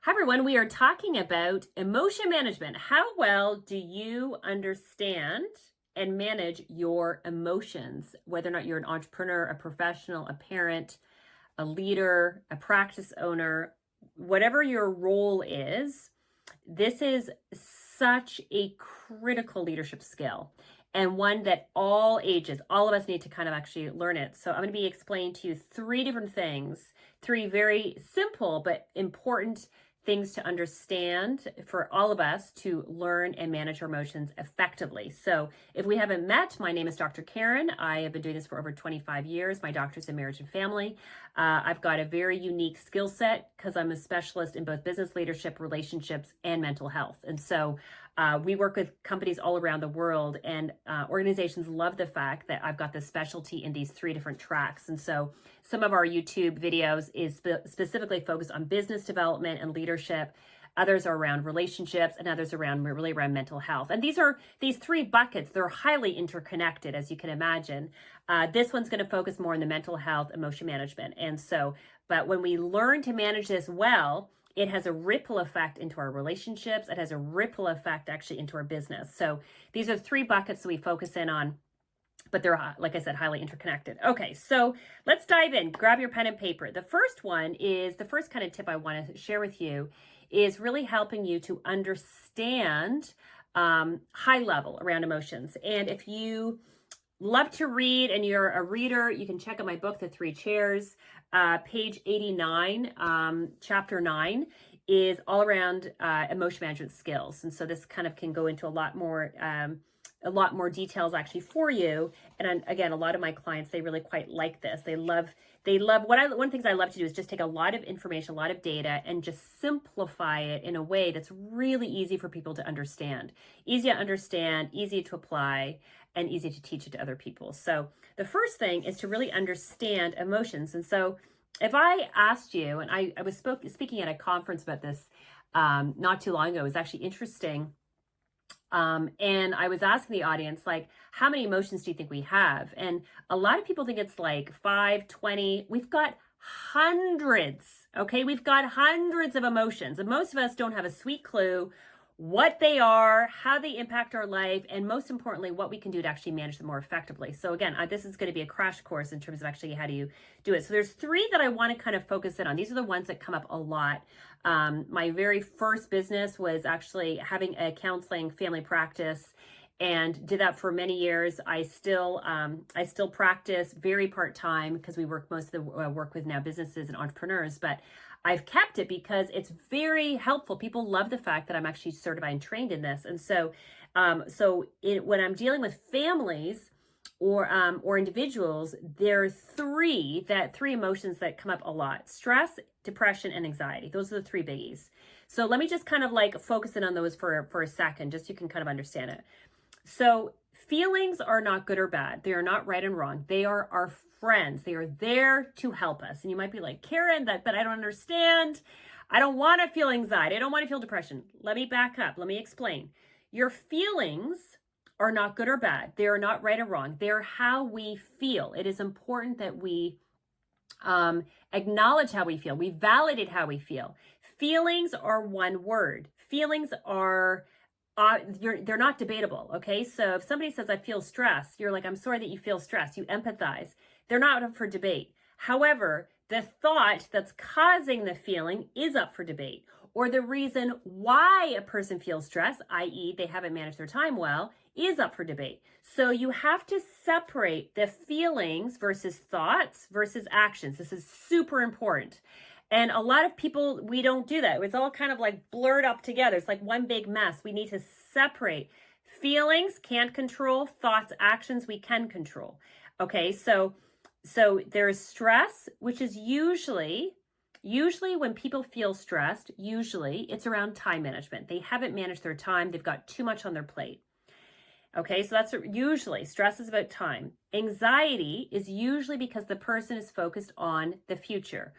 Hi everyone, we are talking about emotion management. How well do you understand and manage your emotions, whether or not you're an entrepreneur, a professional, a parent, a leader, a practice owner, whatever your role is, this is such a critical leadership skill and one that all ages, all of us need to kind of actually learn it. So I'm going to be explaining to you three different things, three very simple but important things to understand for all of us to learn and manage our emotions effectively. So if we haven't met, my name is Dr. Karyn. I have been doing this for over 25 years. My doctor's in marriage and family. I've got a very unique skill set because I'm a specialist in both business leadership, relationships, and mental health. And so we work with companies all around the world, and organizations love the fact that I've got this specialty in these three different tracks. And so some of our YouTube videos is specifically focused on business development and leadership. Others are around relationships, and others around mental health. And these three buckets, they're highly interconnected, as you can imagine. This one's going to focus more on the mental health, emotion management. And so, but when we learn to manage this well, it has a ripple effect into our relationships. It has a ripple effect actually into our business. So these are three buckets that we focus in on, but they're, like I said, highly interconnected. Okay, so let's dive in. Grab your pen and paper. The first kind of tip I want to share with you is really helping you to understand high level around emotions. And if you love to read and you're a reader, you can check out my book, The Three Chairs. Page 89, chapter 9 is all around emotion management skills. And so this kind of can go into a lot more details actually for you. And again, a lot of my clients, they really quite like this. They love one of the things I love to do is just take a lot of information, a lot of data, and just simplify it in a way that's really easy for people to understand. Easy to understand, easy to apply, and easy to teach it to other people. So the first thing is to really understand emotions. And so if I asked you, and I was speaking at a conference about this not too long ago, it was actually interesting. And I was asking the audience, like, how many emotions do you think we have? And a lot of people think it's like 5, 20. We've got hundreds, okay? We've got hundreds of emotions. And most of us don't have a sweet clue what they are, how they impact our life, and most importantly, what we can do to actually manage them more effectively. So again, this is going to be a crash course in terms of actually how do you do it. So there's three that I want to kind of focus in on. These are the ones that come up a lot. My very first business was actually having a counseling family practice, and did that for many years. I still practice very part-time because we work most of the work with now businesses and entrepreneurs, but I've kept it because it's very helpful. People love the fact that I'm actually certified and trained in this. And so, when I'm dealing with families or individuals, there are three emotions that come up a lot: stress, depression, and anxiety. Those are the three biggies. So let me just kind of like focus in on those for a second, just so you can kind of understand it. So feelings are not good or bad. They are not right and wrong. They are our friends. They are there to help us. And you might be like, Karyn, but I don't understand. I don't want to feel anxiety. I don't want to feel depression. Let me back up. Let me explain. Your feelings are not good or bad. They are not right or wrong. They are how we feel. It is important that we acknowledge how we feel. We validate how we feel. Feelings are one word. Feelings are they're not debatable, okay? So if somebody says, I feel stressed, you're like, I'm sorry that you feel stressed. You empathize. They're not up for debate. However, the thought that's causing the feeling is up for debate, or the reason why a person feels stressed, i.e. they haven't managed their time well, is up for debate. So you have to separate the feelings versus thoughts versus actions. This is super important. And a lot of people, we don't do that. It's all kind of like blurred up together. It's like one big mess. We need to separate. Feelings can't control, thoughts, actions we can control. Okay, so there's stress, which is usually when people feel stressed, usually it's around time management. They haven't managed their time. They've got too much on their plate. Okay, so that's usually stress is about time. Anxiety is usually because the person is focused on the future.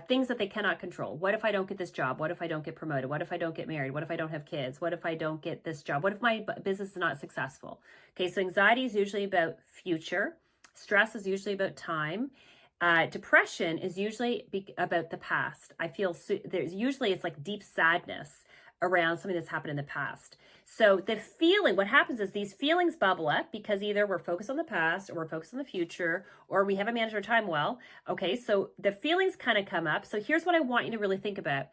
Things that they cannot control. What if I don't get this job? What if I don't get promoted? What if I don't get married? What if I don't have kids? What if I don't get this job? What if my business is not successful? Okay, so anxiety is usually about future. Stress is usually about time. Depression is usually about the past. I feel there's usually it's like deep sadness around something that's happened in the past. So the feeling, what happens is these feelings bubble up because either we're focused on the past or we're focused on the future or we haven't managed our time well. Okay, so the feelings kind of come up. So here's what I want you to really think about.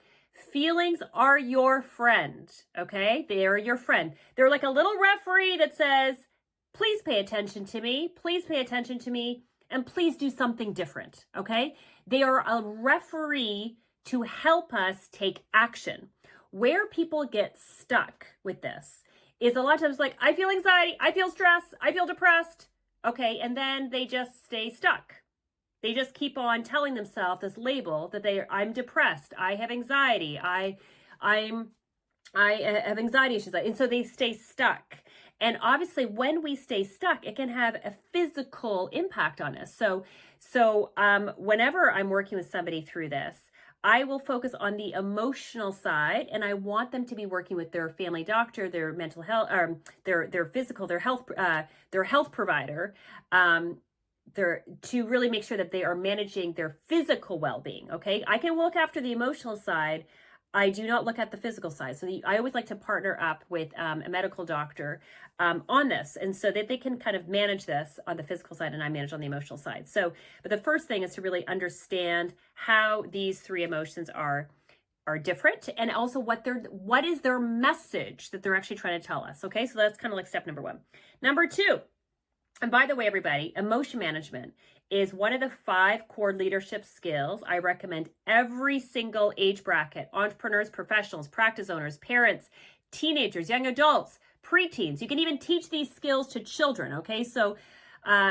Feelings are your friend, okay? They are your friend. They're like a little referee that says, please pay attention to me. Please pay attention to me. And please do something different, okay? They are a referee to help us take action. Where people get stuck with this is a lot of times like, I feel anxiety, I feel stress, I feel depressed, okay? And then they just stay stuck. They just keep on telling themselves this label that I'm depressed, I have anxiety, I have anxiety issues. And so they stay stuck. And obviously when we stay stuck, it can have a physical impact on us. So whenever I'm working with somebody through this, I will focus on the emotional side, and I want them to be working with their family doctor, their mental health, their physical, their health provider, to really make sure that they are managing their physical well-being. Okay, I can look after the emotional side. I do not look at the physical side. So I always like to partner up with a medical doctor on this, and so that they can kind of manage this on the physical side and I manage on the emotional side. So, but the first thing is to really understand how these three emotions are different, and also what is their message that they're actually trying to tell us. Okay, so that's kind of like step number one. Number two, and by the way, everybody, emotion management is one of the 5 core leadership skills I recommend every single age bracket: entrepreneurs, professionals, practice owners, parents, teenagers, young adults, preteens. You can even teach these skills to children, okay? So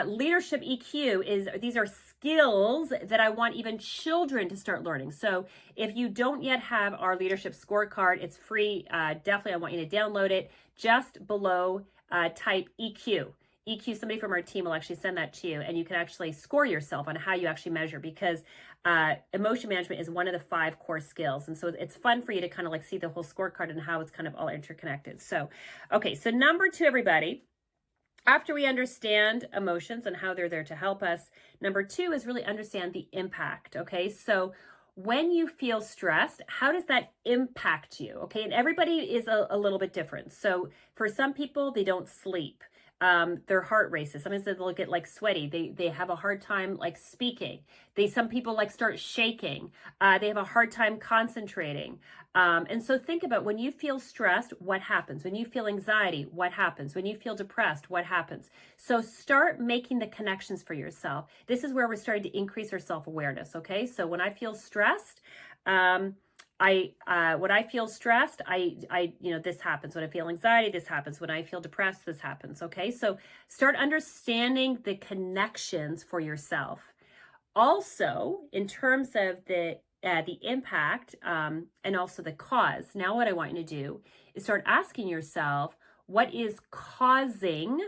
leadership EQ these are skills that I want even children to start learning. So if you don't yet have our leadership scorecard, it's free. Definitely, I want you to download it. Just below, type EQ. EQ, somebody from our team will actually send that to you, and you can actually score yourself on how you actually measure, because emotion management is one of the 5 core skills. And so it's fun for you to kind of like see the whole scorecard and how it's kind of all interconnected. So, okay, so number 2, everybody, after we understand emotions and how they're there to help us, number 2 is really understand the impact. Okay, so when you feel stressed, how does that impact you? Okay, and everybody is a little bit different. So for some people, they don't sleep. Their heart races. Sometimes they'll get like sweaty. They have a hard time like speaking. Some people like start shaking. They have a hard time concentrating. And so think about when you feel stressed, what happens? When you feel anxiety, what happens? When you feel depressed, what happens? So start making the connections for yourself. This is where we're starting to increase our self-awareness. Okay. So when I feel stressed, when I feel stressed, this happens. When I feel anxiety, this happens. When I feel depressed, this happens. Okay. So start understanding the connections for yourself. Also, in terms of the impact, and also the cause. Now, what I want you to do is start asking yourself, what is causing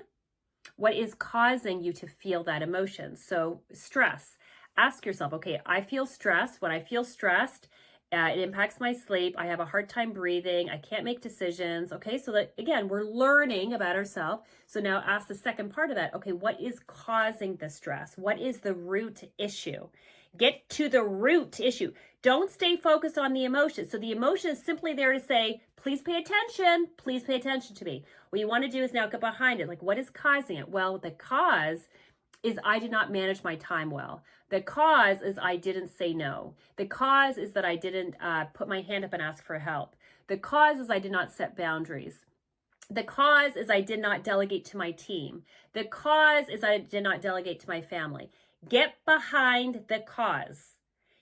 you to feel that emotion? So stress. Ask yourself, okay, I feel stressed. When I feel stressed, it impacts my sleep. I have a hard time breathing. I can't make decisions. Okay, so that again, we're learning about ourselves. So now ask the second part of that. Okay, what is causing the stress? What is the root issue? Get to the root issue. Don't stay focused on the emotion. So the emotion is simply there to say, please pay attention. Please pay attention to me. What you want to do is now get behind it. Like, what is causing it? Well, the cause is I did not manage my time well. The cause is I didn't say no. The cause is that I didn't put my hand up and ask for help. The cause is I did not set boundaries. The cause is I did not delegate to my team. The cause is I did not delegate to my family. Get behind the cause.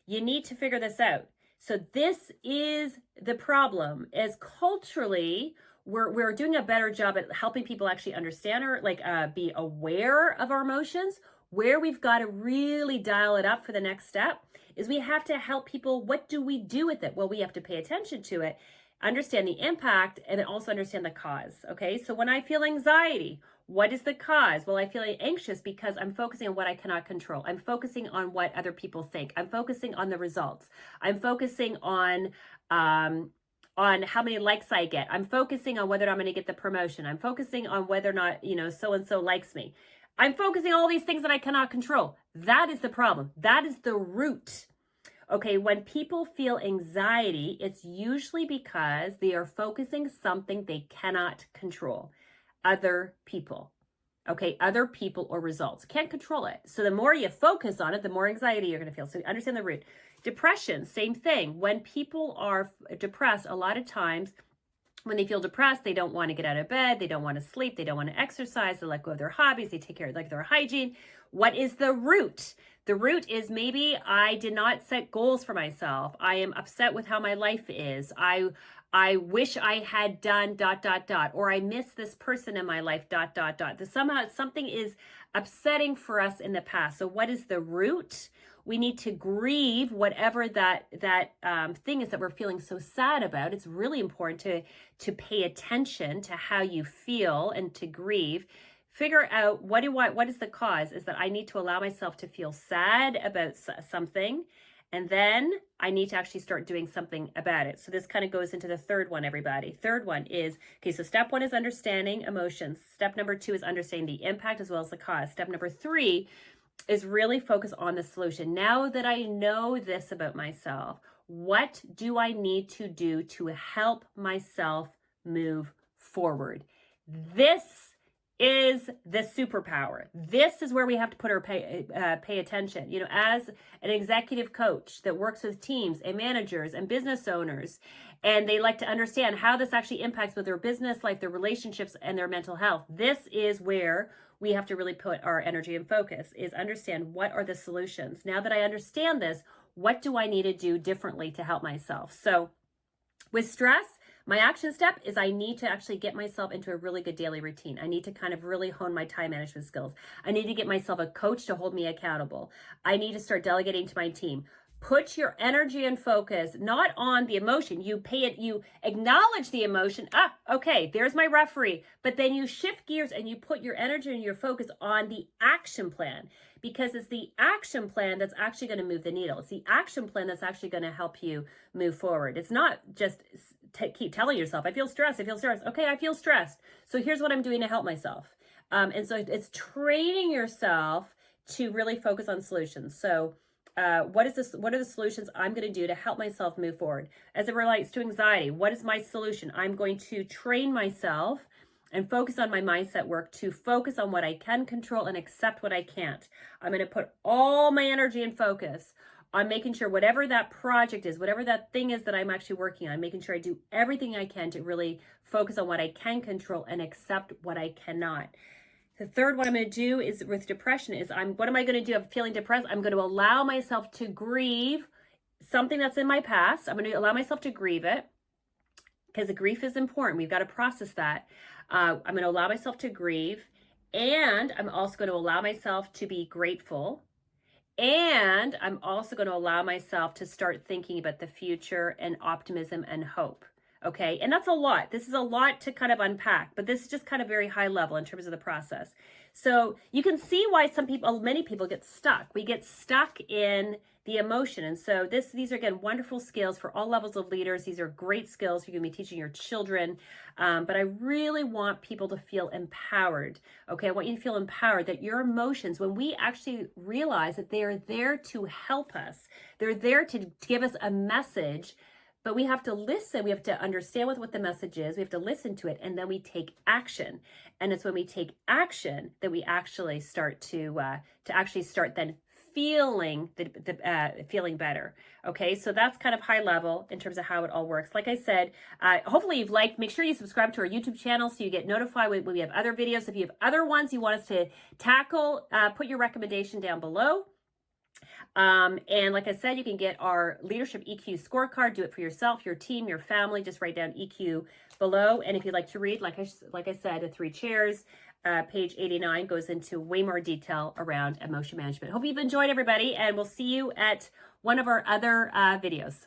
You need to figure this out. So this is the problem, is culturally, we're doing a better job at helping people actually understand or be aware of our emotions. Where we've got to really dial it up for the next step is we have to help people. What do we do with it? Well, we have to pay attention to it, understand the impact, and then also understand the cause. Okay, so when I feel anxiety, what is the cause? Well, I feel anxious because I'm focusing on what I cannot control. I'm focusing on what other people think. I'm focusing on the results. I'm focusing on how many likes I get. I'm focusing on whether I'm going to get the promotion. I'm focusing on whether or not, so-and-so likes me. I'm focusing on all these things that I cannot control. That is the problem. That is the root. Okay, when people feel anxiety, it's usually because they are focusing something they cannot control. Other people. Okay, other people or results. Can't control it. So the more you focus on it, the more anxiety you're going to feel. So understand the root. Depression, same thing. When people are depressed, a lot of times when they feel depressed, they don't want to get out of bed, they don't want to sleep, they don't want to exercise, they let go of their hobbies, they take care of their hygiene. What is the root? The root is maybe I did not set goals for myself. I am upset with how my life is. I wish I had done ... or I miss this person in my life ... Somehow something is upsetting for us in the past. So what is the root? We need to grieve whatever that thing is that we're feeling so sad about. It's really important to pay attention to how you feel and to grieve. Figure out what is the cause. Is that I need to allow myself to feel sad about something, and then I need to actually start doing something about it. So this kind of goes into the third one, everybody. Third one is, okay, so step 1 is understanding emotions. Step number 2 is understanding the impact as well as the cause. Step number 3 is really focus on the solution. Now that I know this about myself, what do I need to do to help myself move forward? This is the superpower. This is where we have to put our pay attention. You know, as an executive coach that works with teams and managers and business owners, and they like to understand how this actually impacts with their business life, their relationships, and their mental health. This is where we have to really put our energy and focus, is understand what are the solutions. Now that I understand this, what do I need to do differently to help myself? So with stress, my action step is I need to actually get myself into a really good daily routine. I need to kind of really hone my time management skills. I need to get myself a coach to hold me accountable. I need to start delegating to my team. Put your energy and focus not on the emotion. You acknowledge the emotion. Okay, there's my referee. But then you shift gears and you put your energy and your focus on the action plan, because it's the action plan that's actually going to move the needle. It's the action plan that's actually going to help you move forward. It's not just keep telling yourself, I feel stressed. Okay, I feel stressed. So here's what I'm doing to help myself. And so it's training yourself to really focus on solutions. So what are the solutions I'm going to do to help myself move forward? As it relates to anxiety, what is my solution? I'm going to train myself and focus on my mindset work to focus on what I can control and accept what I can't. I'm going to put all my energy and focus on making sure whatever that project is, whatever that thing is that I'm actually working on, making sure I do everything I can to really focus on what I can control and accept what I cannot. The third one I'm going to do is with depression is what am I going to do? I'm feeling depressed. I'm going to allow myself to grieve something that's in my past. I'm going to allow myself to grieve it, because the grief is important. We've got to process that. I'm going to allow myself to grieve, and I'm also going to allow myself to be grateful. And I'm also going to allow myself to start thinking about the future and optimism and hope. Okay, and that's a lot. This is a lot to kind of unpack, but this is just kind of very high level in terms of the process. So you can see why many people get stuck. We get stuck in the emotion. And so these are, again, wonderful skills for all levels of leaders. These are great skills you can be teaching your children. But I really want people to feel empowered. Okay, I want you to feel empowered that your emotions, when we actually realize that they are there to help us, they're there to give us a message. But we have to listen. We have to understand what the message is. We have to listen to it, and then we take action. And it's when we take action that we actually start to start then feeling feeling better. Okay, so that's kind of high level in terms of how it all works. Like I said, hopefully you've liked. Make sure you subscribe to our YouTube channel so you get notified when we have other videos. If you have other ones you want us to tackle, put your recommendation down below. And like I said, you can get our Leadership EQ Scorecard. Do it for yourself, your team, your family. Just write down EQ below. And if you'd like to read, like I said, the 3 chairs, page 89 goes into way more detail around emotion management. Hope you've enjoyed, everybody, and we'll see you at one of our other videos.